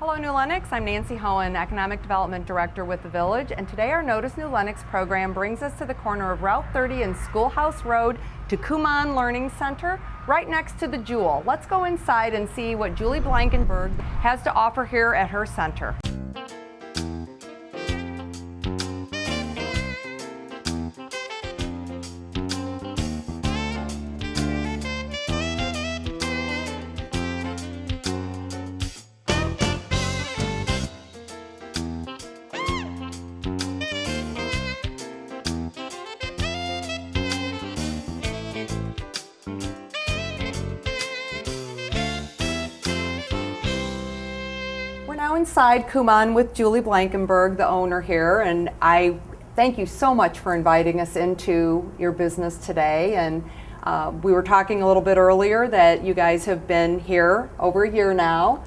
Hello New Lenox, I'm Nancy Hoehn, Economic Development Director with the Village, and today our Notice New Lenox program brings us to the corner of Route 30 and Schoolhouse Road to Kumon Learning Center, right next to the Jewel. Let's go inside and see what Julie Blankenberg has to offer here at her center. We're now inside Kumon with Julie Blankenberg, the owner here, and I thank you so much for inviting us into your business today. And we were talking a little bit earlier that you guys have been here over a year now.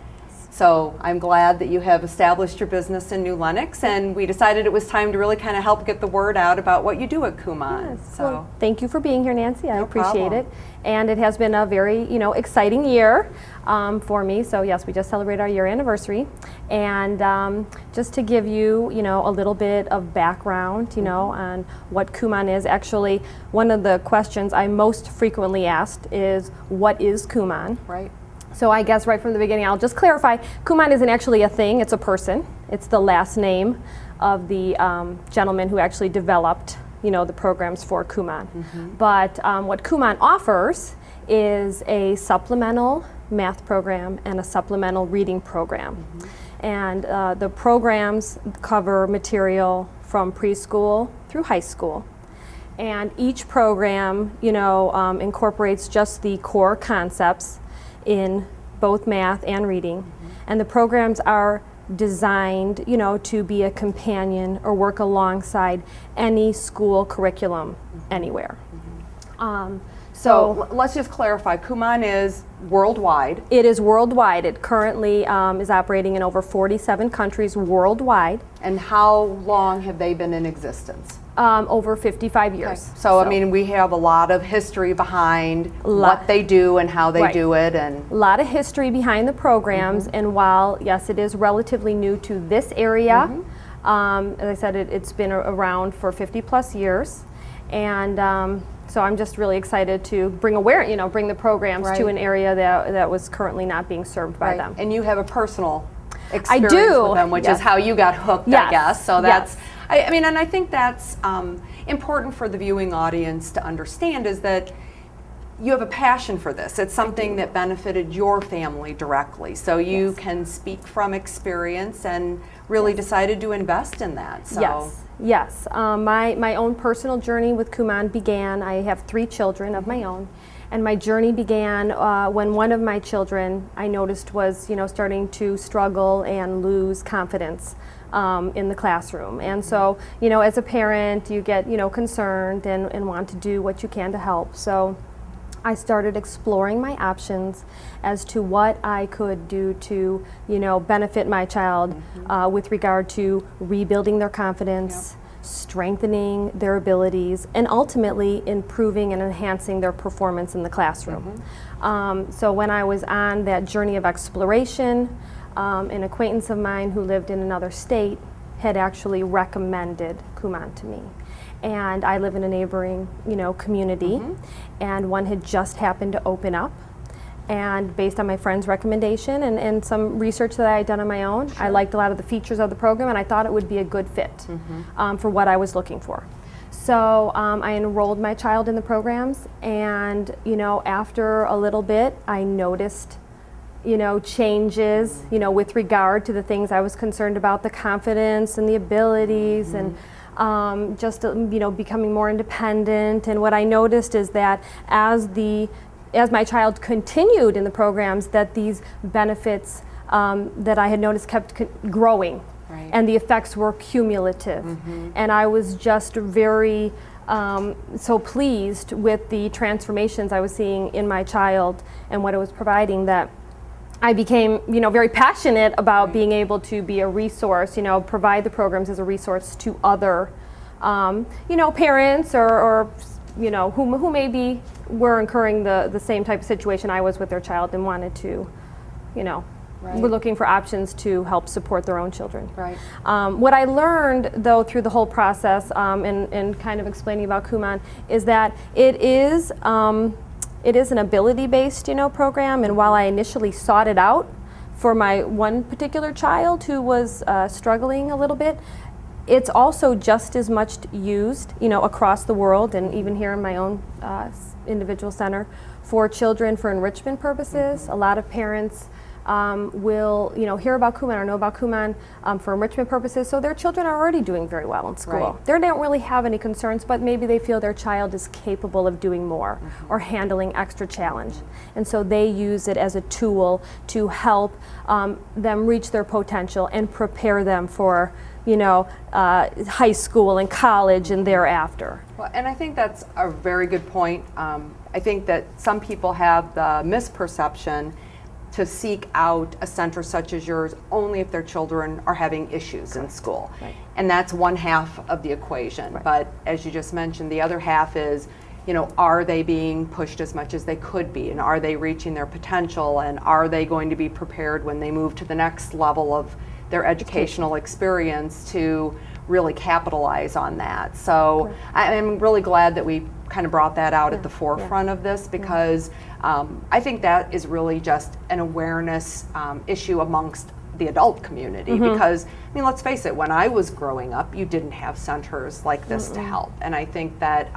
So I'm glad that you have established your business in New Lenox, and we decided it was time to really kind of help get the word out about what you do at Kumon. Yes. Well, thank you for being here, Nancy. I appreciate it. And it has been a very, exciting year for me. So yes, we just celebrated our year anniversary. And just to give you, a little bit of background, on what Kumon is. Actually, one of the questions I most frequently asked is, what is Kumon? Right. So I guess right from the beginning, I'll just clarify, Kumon isn't actually a thing, it's a person. It's the last name of the gentleman who actually developed, the programs for Kumon. But what Kumon offers is a supplemental math program and a supplemental reading program. And the programs cover material from preschool through high school. And each program, incorporates just the core concepts in both math and reading. And the programs are designed, to be a companion or work alongside any school curriculum anywhere. So let's just clarify, Kumon is worldwide. It is worldwide. It currently is operating in over 47 countries worldwide. And how long have they been in existence? Over 55 years. Okay. So I mean, we have a lot of history behind what they do and how they do it, and a lot of history behind the programs. And while yes, it is relatively new to this area, as I said, it's been around for 50 plus years, and so I'm just really excited to bring bring the programs to an area that was currently not being served by them. And you have a personal experience with them, which is how you got hooked, I guess. So that's. I mean, and I think that's important for the viewing audience to understand, is that you have a passion for this. It's something that benefited your family directly. So you can speak from experience and really decided to invest in that. So. Yes. My own personal journey with Kumon began, I have 3 children of my own. And my journey began when one of my children, I noticed, was starting to struggle and lose confidence in the classroom. And so, as a parent, you get, concerned and want to do what you can to help. So I started exploring my options as to what I could do to, benefit my child with regard to rebuilding their confidence, strengthening their abilities, and ultimately improving and enhancing their performance in the classroom. So when I was on that journey of exploration, an acquaintance of mine who lived in another state had actually recommended Kumon to me. And I live in a neighboring, community, and one had just happened to open up. And based on my friend's recommendation and some research that I had done on my own, I liked a lot of the features of the program, and I thought it would be a good fit for what I was looking for. So I enrolled my child in the programs, and after a little bit, I noticed changes, with regard to the things I was concerned about, the confidence and the abilities, and just becoming more independent. And what I noticed is that as my child continued in the programs, that these benefits that I had noticed kept growing, and the effects were cumulative. And I was just very so pleased with the transformations I was seeing in my child and what it was providing, that I became, very passionate about being able to be a resource, provide the programs as a resource to other, parents or who maybe were incurring the same type of situation I was with their child and wanted to, Right. We're looking for options to help support their own children. Right. What I learned, though, through the whole process and kind of explaining about Kumon is that it is an ability-based, program. And while I initially sought it out for my one particular child who was struggling a little bit, it's also just as much used, across the world and even here in my own individual center for children for enrichment purposes. A lot of parents will hear about Kumon or know about Kumon for enrichment purposes, so their children are already doing very well in school. Right. They don't really have any concerns, but maybe they feel their child is capable of doing more or handling extra challenge, and so they use it as a tool to help them reach their potential and prepare them for high school and college and thereafter. Well, and I think that's a very good point. I think that some people have the misperception to seek out a center such as yours only if their children are having issues in school. Right. And that's one half of the equation. Right. But as you just mentioned, the other half is, are they being pushed as much as they could be? And are they reaching their potential? And are they going to be prepared when they move to the next level of their educational experience to really capitalize on that? So I'm really glad that we kind of brought that out at the forefront of this, because I think that is really just an awareness issue amongst the adult community. Because, let's face it, when I was growing up, you didn't have centers like this to help. And I think that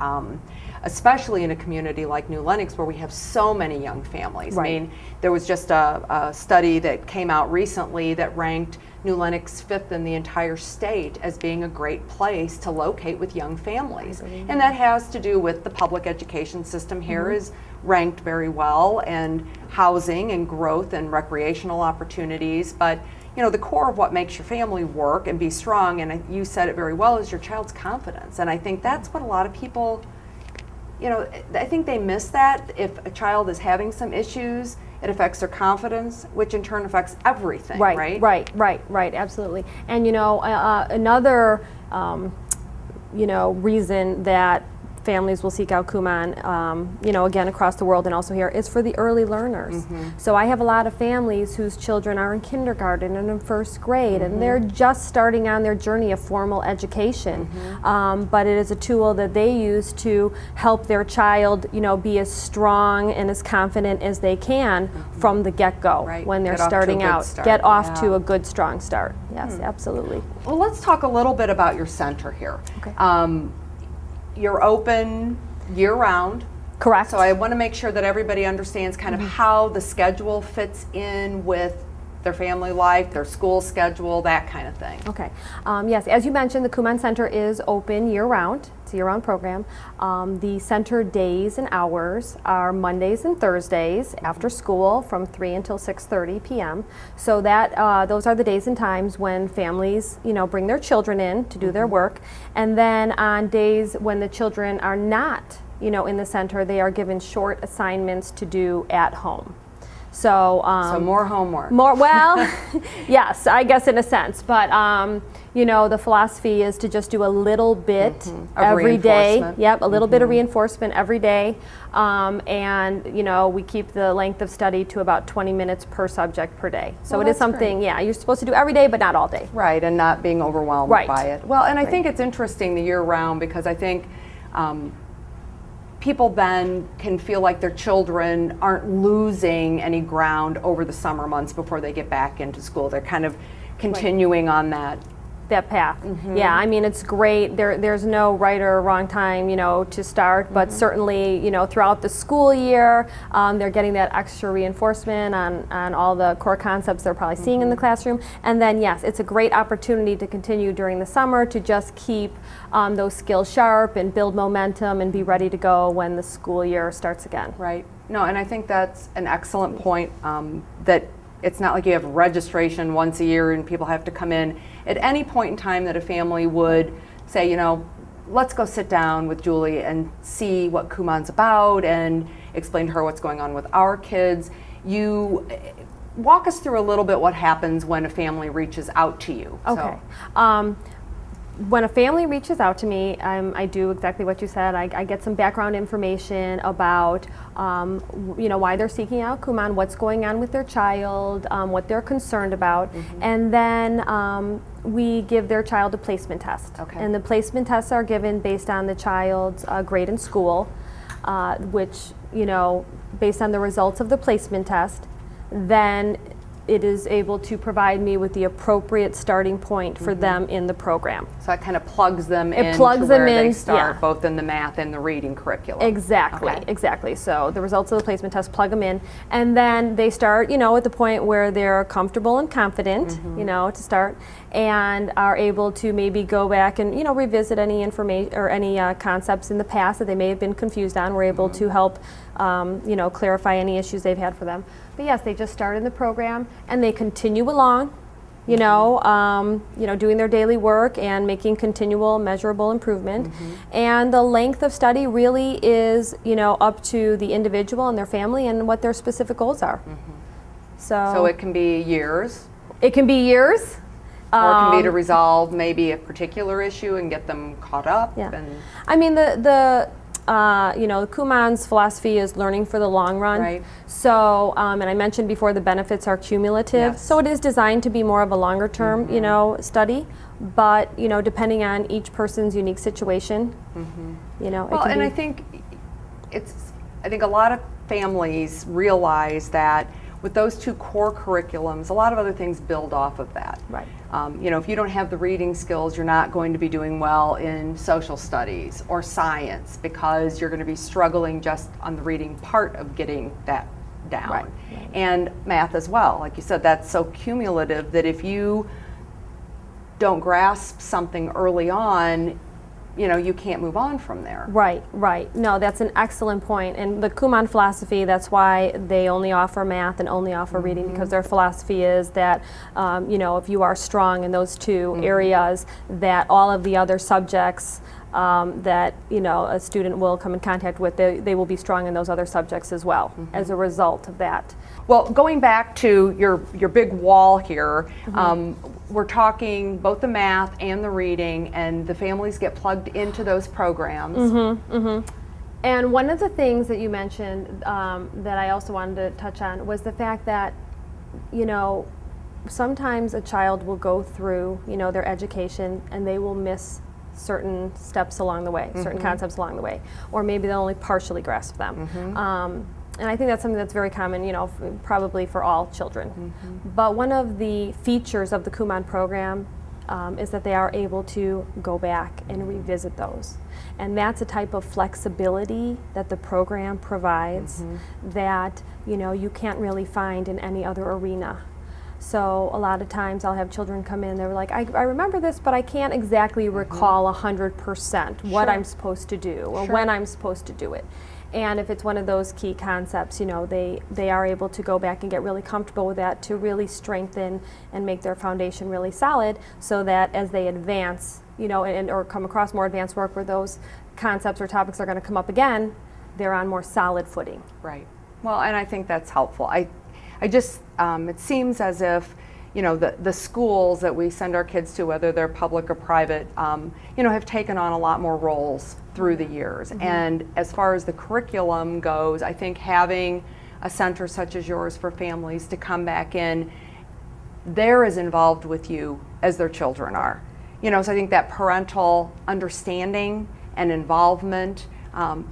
especially in a community like New Lenox where we have so many young families. Right. There was just a study that came out recently that ranked New Lenox 5th in the entire state as being a great place to locate with young families. And that has to do with the public education system here is ranked very well, and housing and growth and recreational opportunities. But the core of what makes your family work and be strong, and you said it very well, is your child's confidence. And I think that's what a lot of people, I think they miss that. If a child is having some issues, it affects their confidence, which in turn affects everything, right? Right, absolutely. And another reason that families will seek out Kumon, again across the world and also here, is for the early learners. So I have a lot of families whose children are in kindergarten and in first grade, and they're just starting on their journey of formal education. But it is a tool that they use to help their child, be as strong and as confident as they can from the get-go when they're starting out. Get off to a good, strong start. Yes, absolutely. Well, let's talk a little bit about your center here. Okay. You're open year-round. Correct. So I want to make sure that everybody understands kind of how the schedule fits in with their family life, their school schedule, that kind of thing. Okay. Yes, as you mentioned, the Kumon Center is open year-round. It's a year-round program. The center days and hours are Mondays and Thursdays after school from 3 until 6:30 p.m. So that those are the days and times when families, bring their children in to do their work. And then on days when the children are not, in the center, they are given short assignments to do at home. So more homework. Yes, I guess in a sense, but the philosophy is to just do a little bit every day. Yep, a little bit of reinforcement every day, and we keep the length of study to about 20 minutes per subject per day. So it is something, you're supposed to do every day, but not all day. Right, and not being overwhelmed by it. Well, and I think it's interesting the year-round, because I think people then can feel like their children aren't losing any ground over the summer months before they get back into school. They're kind of continuing on that path. Yeah, it's great. There's no right or wrong time, to start, but certainly, throughout the school year, they're getting that extra reinforcement on all the core concepts they're probably seeing in the classroom. And then, yes, it's a great opportunity to continue during the summer to just keep those skills sharp and build momentum and be ready to go when the school year starts again. Right. No, and I think that's an excellent point, that it's not like you have registration once a year and people have to come in. At any point in time that a family would say, let's go sit down with Julie and see what Kumon's about and explain to her what's going on with our kids. You walk us through a little bit what happens when a family reaches out to you. Okay. when a family reaches out to me, I do exactly what you said. I get some background information about, why they're seeking out Kumon, what's going on with their child, what they're concerned about, and then we give their child a placement test. Okay. And the placement tests are given based on the child's grade in school, which, based on the results of the placement test, then it is able to provide me with the appropriate starting point for them in the program. So it kind of plugs them in plugs to them where they in, start, yeah. both in the math and the reading curriculum. Exactly, Okay. exactly. So the results of the placement test plug them in, and then they start, at the point where they're comfortable and confident, to start, and are able to maybe go back and, revisit any information or any concepts in the past that they may have been confused on. We're able to help, clarify any issues they've had for them. But yes, they just start in the program and they continue along, doing their daily work and making continual measurable improvement. And the length of study really is, up to the individual and their family and what their specific goals are. So it can be years, it can be years. or it can be to resolve maybe a particular issue and get them caught up. Yeah. And I mean, the Kumon's philosophy is learning for the long run. Right. So, and I mentioned before, the benefits are cumulative. Yes. So it is designed to be more of a longer term, study. But, depending on each person's unique situation, it Well, can and be. I think a lot of families realize that with those two core curriculums, a lot of other things build off of that. Right. If you don't have the reading skills, you're not going to be doing well in social studies or science, because you're going to be struggling just on the reading part of getting that down. Right. And math as well. Like you said, that's so cumulative that if you don't grasp something early on, you can't move on from there. Right. No, that's an excellent point. And the Kumon philosophy, that's why they only offer math and only offer reading, because their philosophy is that, if you are strong in those two areas, that all of the other subjects that, a student will come in contact with, they will be strong in those other subjects as well as a result of that. Well, going back to your big wall here, we're talking both the math and the reading, and the families get plugged into those programs. And one of the things that you mentioned that I also wanted to touch on was the fact that, sometimes a child will go through, their education and they will miss certain steps along the way, certain concepts along the way, or maybe they'll only partially grasp them. And I think that's something that's very common, probably for all children. But one of the features of the Kumon program is that they are able to go back and revisit those. And that's a type of flexibility that the program provides that, you can't really find in any other arena. So a lot of times I'll have children come in, they're like, I remember this, but I can't exactly recall 100% what I'm supposed to do or when I'm supposed to do it. And if it's one of those key concepts, they are able to go back and get really comfortable with that to really strengthen and make their foundation really solid, so that as they advance, or come across more advanced work where those concepts or topics are going to come up again, they're on more solid footing. Right. Well, and I think that's helpful. I just, it seems as if, the schools that we send our kids to, whether they're public or private, have taken on a lot more roles through the years. And as far as the curriculum goes, I think having a center such as yours for families to come back in, they're as involved with you as their children are. So I think that parental understanding and involvement,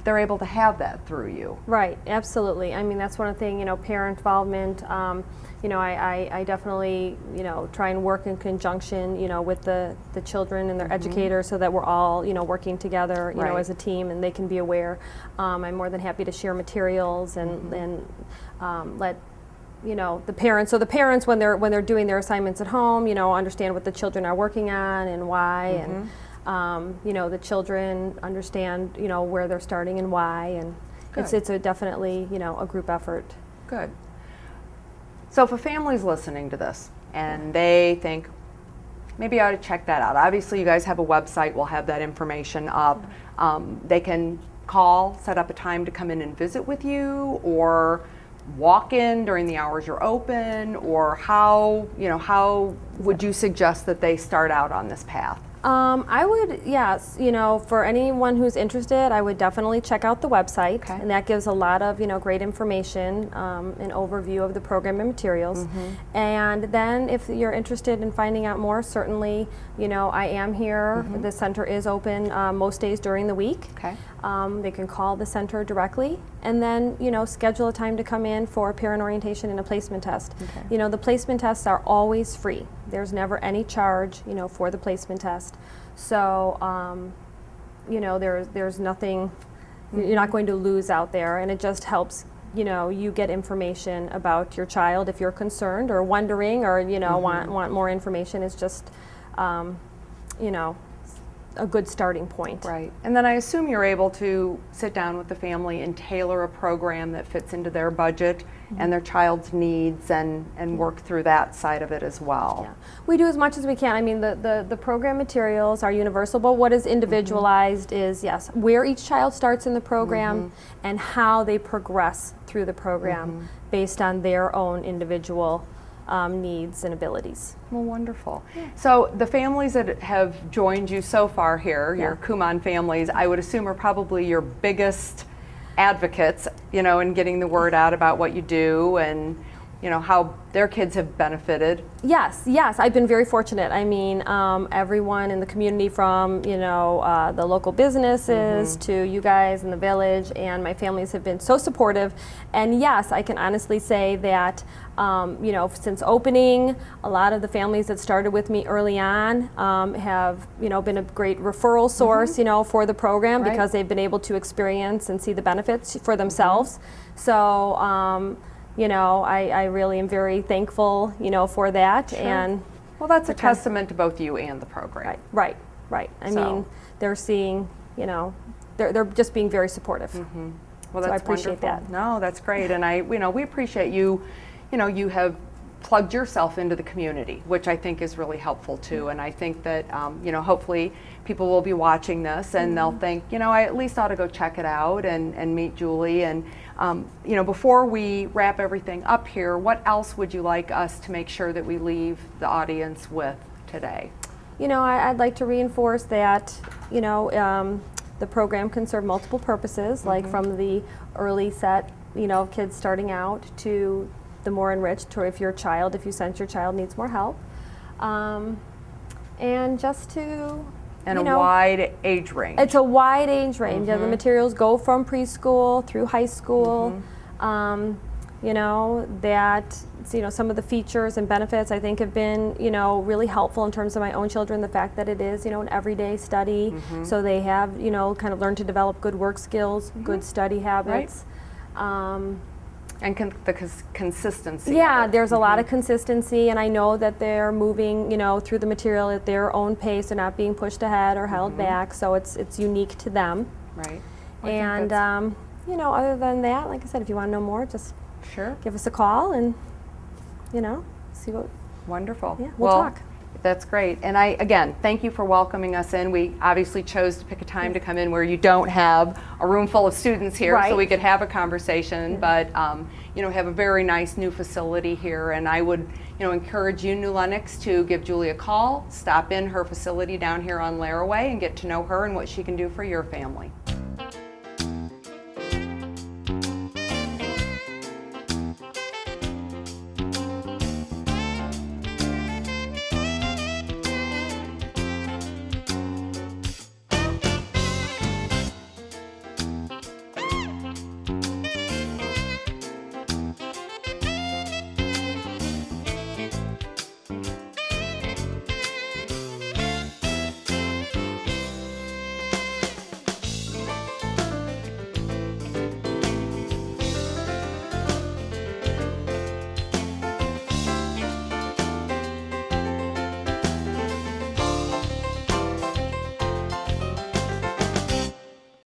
they're able to have that through you. Right, absolutely. I mean, that's one of the things, parent involvement. I definitely, try and work in conjunction, with the children and their educators, so that we're all, working together, Right. as a team, and they can be aware. I'm more than happy to share materials and let the parents. So the parents, when they're doing their assignments at home, understand what the children are working on and why, and the children understand, where they're starting and why, and Good. it's a definitely, a group effort. Good. So if a family's listening to this and they think, maybe I ought to check that out. Obviously, you guys have a website. We'll have that information up. They can call, set up a time to come in and visit with you, or walk in during the hours you're open, or how would you suggest that they start out on this path? I would, yes, for anyone who's interested, I would definitely check out the website. Okay. And that gives a lot of, great information, an overview of the program and materials. And then if you're interested in finding out more, certainly, I am here. The center is open most days during the week. Okay. They can call the center directly and then, schedule a time to come in for a parent orientation and a placement test. Okay. The placement tests are always free. There's never any charge, for the placement test. So, there's nothing, you're not going to lose out there, and it just helps, you get information about your child if you're concerned or wondering or, want more information. It's just, a good starting point. Right. And then I assume you're able to sit down with the family and tailor a program that fits into their budget and their child's needs and work through that side of it as well. Yeah. We do as much as we can. I mean, the program materials are universal, but what is individualized is, yes, where each child starts in the program and how they progress through the program based on their own individual needs and abilities. Well, wonderful. So the families that have joined you so far here, your Kumon families, I would assume are probably your biggest advocates, in getting the word out about what you do and, how their kids have benefited. Yes, I've been very fortunate. I mean, everyone in the community from, the local businesses to you guys in the village, and my families have been so supportive. And yes, I can honestly say that, since opening, a lot of the families that started with me early on have, been a great referral source, for the program because they've been able to experience and see the benefits for themselves. So, I really am very thankful, for that. Sure. And well, that's a testament to both you and the program. Right. I mean, they're seeing, they're just being very supportive. Well, So that's I appreciate wonderful. that. No, that's great. And we appreciate you, you have plugged yourself into the community, which I think is really helpful too. And I think that, hopefully people will be watching this and they'll think, I at least ought to go check it out and meet Julie. And, before we wrap everything up here, what else would you like us to make sure that we leave the audience with today? I'd like to reinforce that, the program can serve multiple purposes, like from the early set, of kids starting out to the more enriched, or if you sense your child needs more help. And just to, And a wide age range. It's a wide age range. The materials go from preschool through high school. Some of the features and benefits I think have been, really helpful in terms of my own children. The fact that it is, an everyday study, so they have, kind of learned to develop good work skills, good study habits. And consistency. Yeah, there's a lot of consistency, and I know that they're moving, through the material at their own pace. They're not being pushed ahead or held back, so it's unique to them. Right. And other than that, like I said, if you want to know more, just sure, give us a call and see what. Wonderful. Yeah, we'll talk. That's great. And I, again, thank you for welcoming us in. We obviously chose to pick a time to come in where you don't have a room full of students here, so we could have a conversation, but have a very nice new facility here. And I would, encourage you, New Lenox, to give Julie a call, stop in her facility down here on Laraway and get to know her and what she can do for your family.